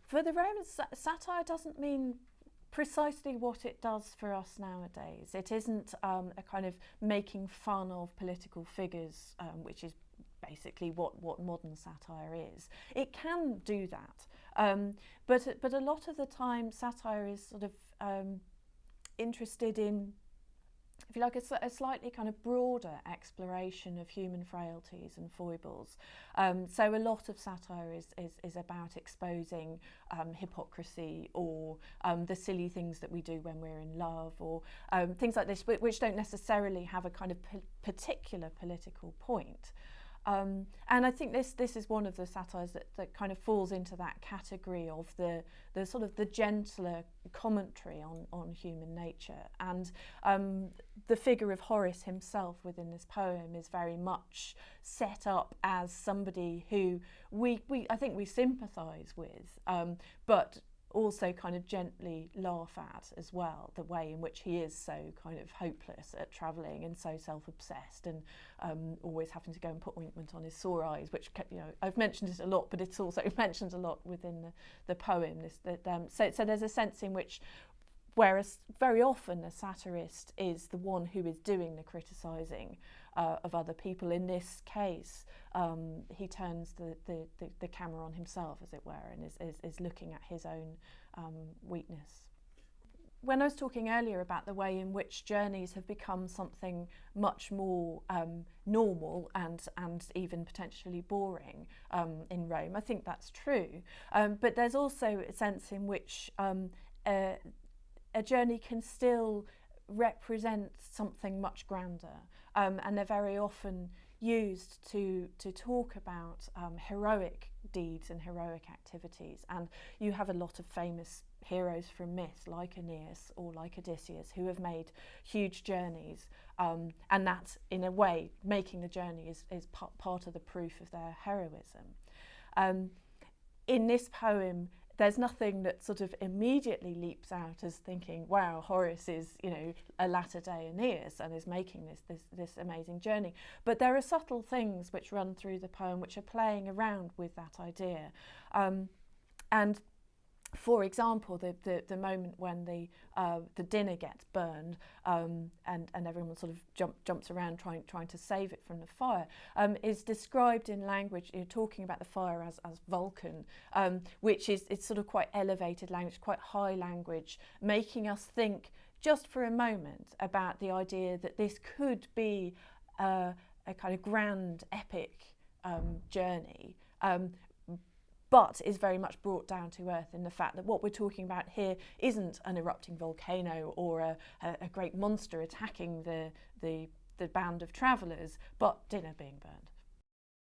For the Romans, satire doesn't mean precisely what it does for us nowadays. It isn't a kind of making fun of political figures, which is basically what modern satire is. It can do that, but a lot of the time satire is sort of interested in, if you like, a slightly kind of broader exploration of human frailties and foibles. So a lot of satire is about exposing hypocrisy, or the silly things that we do when we're in love, or things like this, which don't necessarily have a kind of particular political point. And I think this is one of the satires that kind of falls into that category of the sort of the gentler commentary on human nature. And the figure of Horace himself within this poem is very much set up as somebody who I think we sympathise with, but also kind of gently laugh at as well, the way in which he is so kind of hopeless at travelling and so self-obsessed, and always having to go and put ointment on his sore eyes, which, you know, I've mentioned it a lot, but it's also mentioned a lot within the poem. So there's a sense in which, whereas very often a satirist is the one who is doing the criticising of other people, in this case he turns the camera on himself, as it were, and is looking at his own weakness. When I was talking earlier about the way in which journeys have become something much more normal and even potentially boring in Rome, I think that's true. But there's also a sense in which a journey can still represent something much grander, and they're very often used to talk about heroic deeds and heroic activities. And you have a lot of famous heroes from myth, like Aeneas or like Odysseus, who have made huge journeys, and that, in a way, making the journey is part of the proof of their heroism. In this poem, there's nothing that sort of immediately leaps out as thinking, wow, Horace is, you know, a latter-day Aeneas and is making this amazing journey. But there are subtle things which run through the poem which are playing around with that idea. And for example, the moment when the dinner gets burned, and everyone sort of jumps around trying to save it from the fire, is described in language, you know, talking about the fire as Vulcan, which is, it's sort of quite elevated language, quite high language, making us think just for a moment about the idea that this could be a kind of grand, epic journey. But is very much brought down to earth in the fact that what we're talking about here isn't an erupting volcano or a great monster attacking the band of travellers, but dinner being burned.